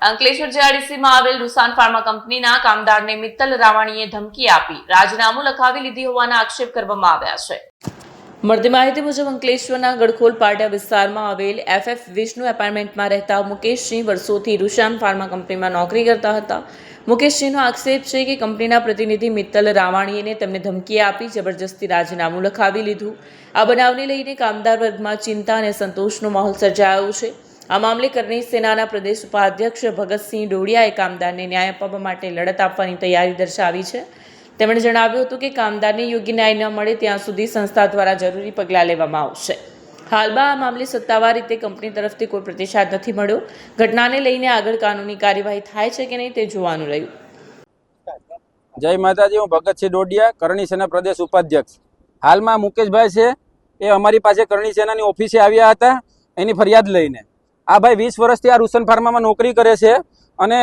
અંકલેશ્વર જીઆઈડીસીમાં આવેલ રૂસાન ફાર્મા કંપનીના કામદારને મિત્તલ રાવાણીએ ધમકી આપી રાજીનામું લખાવી લીધી હોવાના આક્ષેપ કરવામાં આવ્યા છે। મળતી માહિતી મુજબ અંકલેશ્વરના ગડખોલ પાટિયા વિસ્તારમાં આવેલ FF વિષ્ણુ એપાર્ટમેન્ટમાં રહેતા મુકેશસિંહ વર્ષોથી રૂસાન ફાર્મા કંપનીમાં નોકરી કરતા હતા। મુકેશસિંહનો આક્ષેપ છે કે કંપનીના પ્રતિનિધિ મિત્તલ રાવાણીએ તેમને ધમકી આપી જબરજસ્તી રાજીનામું લખાવી લીધું। આ બનાવને લઈને કામદાર વર્ગમાં ચિંતા અને સંતોષનો માહોલ સર્જાયો છે। આ મામલે કરણી સેનાના પ્રદેશ ઉપાધ્યક્ષ ભગતસિંહ ડોડિયાએ કામદારને ન્યાય અપાવવા માટે લડત આપવાની તૈયારી દર્શાવી છે। તેમણે જણાવ્યું હતું કે કામદારને યોગ્ય ન્યાય ન મળે ત્યાં સુધી સંસ્થા દ્વારા જરૂરી પગલાં લેવામાં આવશે। હાલમાં આ મામલે સત્તાવાર રીતે કંપની તરફથી કોઈ પ્રતિસાદ નથી મળ્યો। ઘટનાને લઈને આગળ કાનૂની કાર્યવાહી થાય છે કે નહીં તે જોવાનું રહ્યું। જય માતાજી, હું ભગતસિંહ ડોડિયા, કરણી સેના પ્રદેશ ઉપાધ્યક્ષ। હાલમાં મુકેશભાઈ છે એ અમારી પાસે કરણી સેનાની ઓફિસે આવ્યા હતા એની ફરિયાદ લઈને। આ ભાઈ 20 વર્ષથી આ રૂસન ફાર્મામાં નોકરી કરે છે અને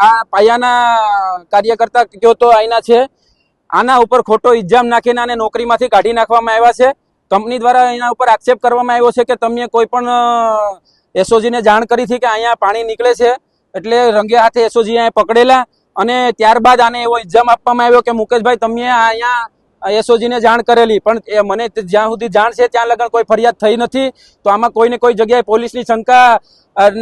આ પાયાના કાર્યકર્તા કયો તો આઈના છે। આના ઉપર ખોટો ઇલ્ઝામ નાખીને આને નોકરીમાંથી કાઢી નાખવામાં આવ્યા છે। કંપની દ્વારા એના ઉપર આક્ષેપ કરવામાં આવ્યો છે કે તમે કોઈ પણ એસઓજીને જાણ કરી હતી કે અહીંયા પાણી નીકળે છે, એટલે રંગે હાથે એસઓજી અહીંયા પકડેલા અને ત્યારબાદ આને એવો ઇલ્ઝામ આપવામાં આવ્યો કે મુકેશભાઈ તમે અહીંયા એસઓજીને જાણ કરેલી, પણ એ મને જ્યાં સુધી જાણ છે ત્યાં લગન કોઈ ફરિયાદ થઈ નથી। તો આમાં કોઈને કોઈ જગ્યાએ પોલીસની શંકા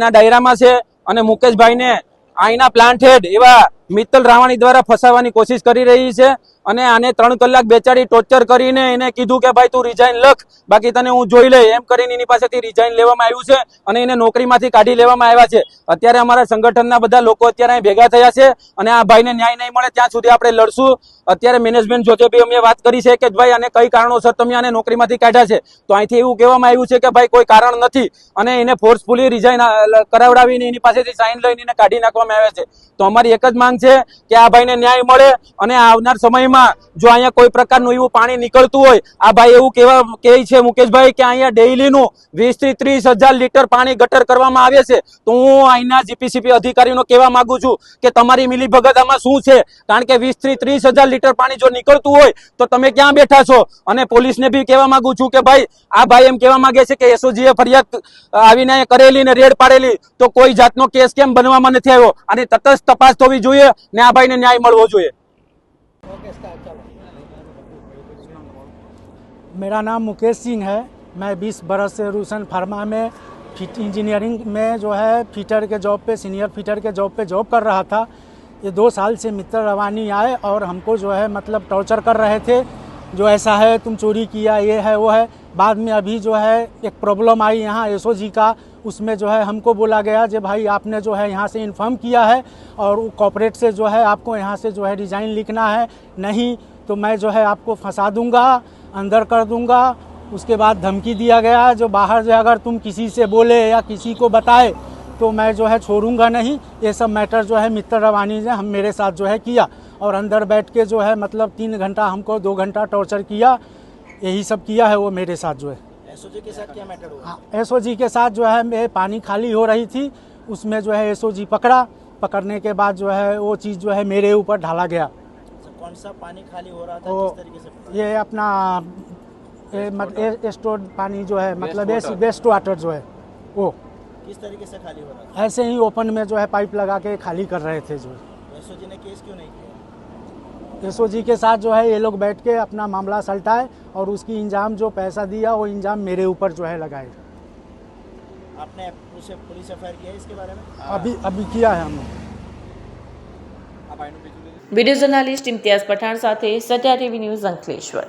ના દાયરામાં છે અને મુકેશભાઈને અહીંના પ્લાન્ટ હેડ એવા મિત્તલ રાવાણી દ્વારા ફસાવવાની કોશિશ કરી રહી છે અને આને 3 કલાક બેચારી ટોર્ચર કરીને એને કીધું કે ભાઈ તું રિઝાઇન લખ, બાકી તને હું જોઈ લઈ, એમ કરીને એની પાસેથી રિઝાઇન લેવામાં આવ્યું છે અને એને નોકરીમાંથી કાઢી લેવામાં આવ્યા છે। અત્યારે અમારા સંગઠનના બધા લોકો અત્યારે અહીં ભેગા થયા છે અને આ ભાઈને ન્યાય નહીં મળે ત્યાં સુધી આપણે લડશું। અત્યારે મેનેજમેન્ટ જોડે બી અમે વાત કરી છે કે ભાઈ આને કઈ કારણોસર તમે આને નોકરીમાંથી કાઢ્યા છે, તો અહીંથી એવું કહેવામાં આવ્યું છે કે ભાઈ કોઈ કારણ નથી અને એને ફોર્સફુલી રિઝાઇન કરાવડાવીને એની પાસેથી સાઇન લઈને એને કાઢી નાખવામાં આવ્યા છે। તો અમારી એક જ માંગ છે કે આ ભાઈને ન્યાય મળે અને આવનાર સમયમાં જો અહીંયા કોઈ પ્રકારનું એવું પાણી નીકળતું હોય, આ ભાઈ એવું કહે છે મુકેશભાઈ કે અહીંયા ડેઇલીનું 20 થી 30 હજાર લીટર પાણી ગટર કરવામાં આવે છે, તો હું અહીંના જીપીસીપી અધિકારીનો કહેવા માંગુ છું કે તમારી મિલીભગત આમાં શું છે? કારણ કે 20 થી 30 હજાર લીટર પાણી જો નીકળતું હોય તો તમે ક્યાં બેઠા છો? અને પોલીસને બી કહેવા માંગુ છું કે ભાઈ આ ભાઈ એમ કહેવા માંગે છે કે એસઓજીએ ફરિયાદ આવીને કરેલી ને રેડ પાડેલી, તો કોઈ જાતનો કેસ કેમ બનવામાં નથી આવ્યો? અને તટસ્થ તપાસ થવી જોઈએ ને આ ભાઈને ન્યાય મળવો જોઈએ। मेरा नाम मुकेश सिंह है। मैं 20 बरस से रूसन फार्मा में इंजीनियरिंग में जो है फिटर के जॉब पे, सीनियर फिटर के जॉब पे जॉब कर रहा था। ये 2 साल से मित्तल रावाणी आए और हमको जो है मतलब टॉर्चर कर रहे थे, जो ऐसा है तुम चोरी किया, ये है वो है। बाद में अभी जो है एक प्रॉब्लम आई यहाँ एसओजी का, उसमें जो है हमको बोला गया कि भाई आपने जो है यहाँ से इन्फॉर्म किया है और कॉर्पोरेट से जो है आपको यहाँ से जो है रिज़ाइन लिखना है, नहीं तो मैं जो है आपको फंसा दूंगा, अंदर कर दूंगा। उसके बाद धमकी दिया गया जो बाहर जो अगर तुम किसी से बोले या किसी को बताए तो मैं जो है छोड़ूंगा नहीं। ये सब मैटर जो है मित्तल रावाणी ने हम मेरे साथ जो है किया और अंदर बैठ के जो है मतलब 3 घंटा हमको 2 घंटा टॉर्चर किया, यही सब किया है वो मेरे साथ जो है। एसओजी के साथ क्या मैटर हुआ? एसओजी के साथ जो है मेरे पानी खाली हो रही थी, उसमें जो है एसओजी पकड़ने के बाद जो है वो चीज़ जो है मेरे ऊपर ढाला गया। कौन सा पानी खाली हो रहा था, किस तरीके से? ये अपना स्टोर पानी जो है मतलब वेस्ट वाटर जो है वो किस तरीके से खाली हो रहा था? ऐसे ही ओपन में जो है पाइप लगा के खाली कर रहे थे। जो एसओजी ने केस क्यों नहीं किया? एसओजी के साथ जो है ये लोग बैठ के अपना मामला सलटाए और उसकी इंजाम जो पैसा दिया वो इंजाम मेरे ऊपर जो है लगाए। आपने पुलिस एफआईआर किया इसके बारे में? अभी किया है हमने। वीडियो जर्नलिस्ट इम्तियाज पठान साथे सत्या टीवी न्यूज़ अंकलेश्वर।